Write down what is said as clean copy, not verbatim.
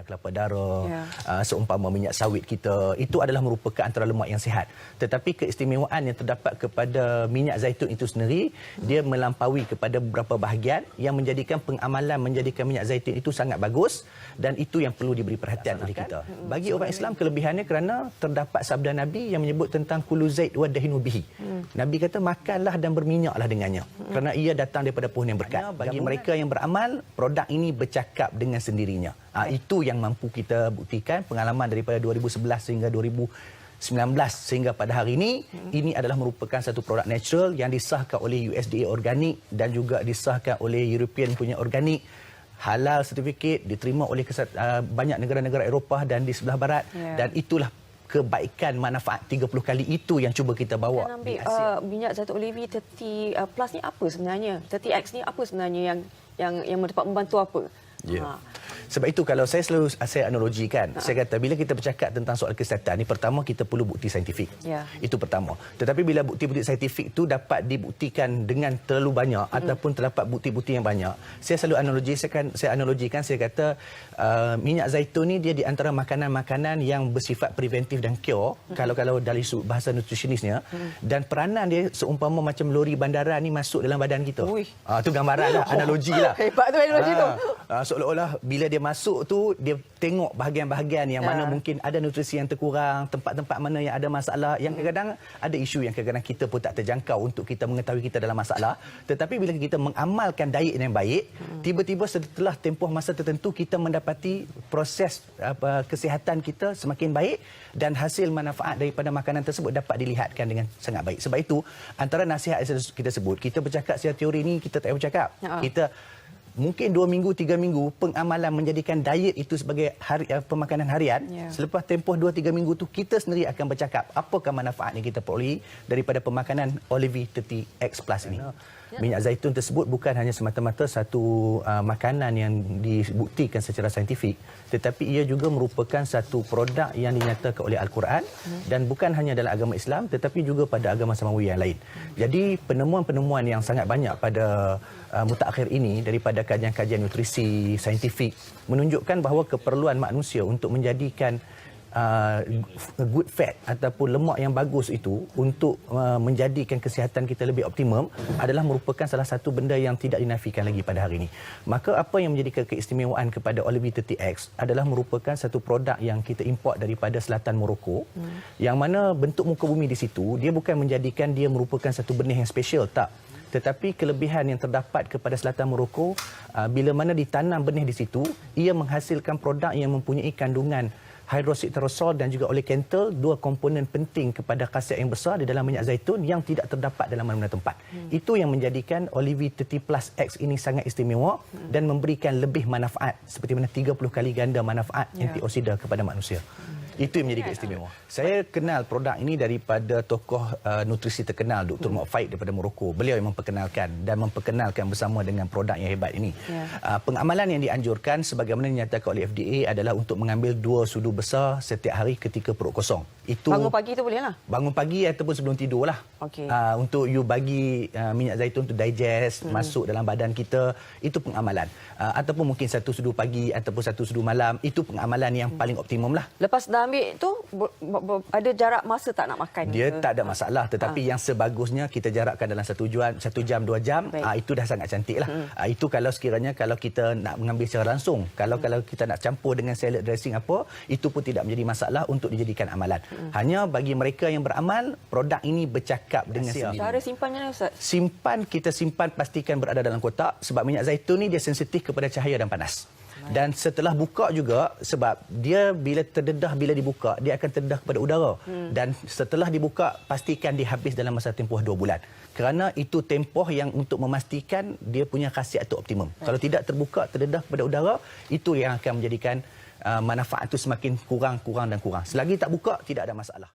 kelapa darah, seumpama minyak sawit kita, itu adalah merupakan antara lemak yang sihat. Tetapi keistimewaan yang terdapat kepada minyak zaitun itu sendiri, dia melampaui kepada beberapa bahagian yang menjadikan pengamalan menjadikan minyak zaitun itu sangat bagus, dan itu yang perlu diberi perhatian oleh kita. Bagi orang Islam, kelebihannya kerana terdapat sabda Nabi yang menyebut tentang kullu zait wa dahinu bihi. Nabi kata makanlah dan berminyaklah dengannya, kerana ia datang daripada pohon yang berkat. Bagi mereka yang beramal, produk ini bercakap dengan sendirinya. Itu yang mampu kita buktikan pengalaman daripada 2011 sehingga 2019 sehingga pada hari ini adalah merupakan satu produk natural yang disahkan oleh USDA organik dan juga disahkan oleh European punya organik, halal certificate, diterima oleh banyak negara-negara Eropah dan di sebelah barat, dan itulah kebaikan manfaat 30 kali itu yang cuba kita bawa. Dan ambil minyak zaitun olivi 30 plus ni apa sebenarnya? 30X ni apa sebenarnya yang dapat membantu apa? Sebab itu kalau saya analogikan, saya kata bila kita bercakap tentang soal kesihatan ni, pertama kita perlu bukti saintifik. Itu pertama. Tetapi bila bukti-bukti saintifik itu dapat dibuktikan dengan terlalu banyak ataupun terdapat bukti-bukti yang banyak, saya selalu analogikan, saya kata minyak zaitun ni dia di antara makanan-makanan yang bersifat preventif dan cure, kalau dari bahasa nutritionisnya, dan peranan dia seumpama macam lori bandara ni masuk dalam badan kita. Itu gambaran lah, analogi lah. Hebat tu analogi tu. Seolah-olah bila dia masuk tu, dia tengok bahagian-bahagian yang mana mungkin ada nutrisi yang terkurang, tempat-tempat mana yang ada masalah, yang kadang-kadang ada isu yang kadang-kadang kita pun tak terjangkau untuk kita mengetahui kita dalam masalah. Tetapi bila kita mengamalkan diet yang baik, tiba-tiba setelah tempoh masa tertentu kita mendapati proses kesihatan kita semakin baik dan hasil manfaat daripada makanan tersebut dapat dilihatkan dengan sangat baik. Sebab itu antara nasihat yang kita sebut, kita bercakap secara teori ni kita tak payah bercakap. Kita mungkin 2 minggu, 3 minggu pengamalan menjadikan diet itu sebagai pemakanan harian. Selepas tempoh 2-3 minggu tu kita sendiri akan bercakap apakah manfaat yang kita peroleh daripada pemakanan Olive 30X Plus ini. Minyak zaitun tersebut bukan hanya semata-mata satu makanan yang dibuktikan secara saintifik, tetapi ia juga merupakan satu produk yang dinyatakan oleh Al-Quran, dan bukan hanya dalam agama Islam tetapi juga pada agama samawi yang lain. Jadi penemuan-penemuan yang sangat banyak pada mutakhir ini daripada kajian-kajian nutrisi saintifik menunjukkan bahawa keperluan manusia untuk menjadikan good fat ataupun lemak yang bagus itu untuk menjadikan kesihatan kita lebih optimum adalah merupakan salah satu benda yang tidak dinafikan lagi pada hari ini. Maka apa yang menjadikan keistimewaan kepada Olive 30X adalah merupakan satu produk yang kita import daripada selatan Morocco, yang mana bentuk muka bumi di situ dia bukan menjadikan dia merupakan satu benih yang special, tak. Tetapi kelebihan yang terdapat kepada selatan Morocco, bila mana ditanam benih di situ, ia menghasilkan produk yang mempunyai kandungan hydroxytyrosol dan juga oleokental, dua komponen penting kepada khasiat yang besar di dalam minyak zaitun yang tidak terdapat dalam mana-mana tempat. Itu yang menjadikan Olive 30 Plus X ini sangat istimewa dan memberikan lebih manfaat, seperti mana 30 kali ganda manfaat antioksida kepada manusia. Itu yang menjadi keistimewaan. Saya kenal produk ini daripada tokoh nutrisi terkenal, Dr. Mak Faid daripada Morocco. Beliau yang memperkenalkan bersama dengan produk yang hebat ini. Pengamalan yang dianjurkan sebagaimana dinyatakan oleh FDA adalah untuk mengambil 2 sudu besar setiap hari ketika perut kosong. Itu bangun pagi tu boleh lah? Bangun pagi ataupun sebelum tidur lah. Untuk you bagi minyak zaitun tu digest, masuk dalam badan kita, itu pengamalan. Ataupun mungkin 1 sudu pagi ataupun 1 sudu malam, itu pengamalan yang paling optimum lah. Lepas dah ambil tu, ada jarak masa tak nak makan? Dia tak ada masalah, tetapi yang sebagusnya kita jarakkan dalam 1 jam, 2 jam. Itu dah sangat cantik lah. Itu kalau sekiranya kalau kita nak mengambil secara langsung. Kalau kita nak campur dengan salad dressing apa, itu pun tidak menjadi masalah untuk dijadikan amalan. Hanya bagi mereka yang beramal, produk ini bercakap dengan sendiri. Cara simpannya, Ustaz? Kita simpan pastikan berada dalam kotak, sebab minyak zaitun ni dia sensitif kepada cahaya dan panas. Dan setelah buka juga, sebab dia bila dibuka, dia akan terdedah kepada udara. Dan setelah dibuka, pastikan dia habis dalam masa tempoh 2 bulan. Kerana itu tempoh yang untuk memastikan dia punya khasiat itu optimum. Kalau tidak terbuka, terdedah kepada udara, itu yang akan menjadikan manfaat itu semakin kurang. Selagi tak buka, tidak ada masalah.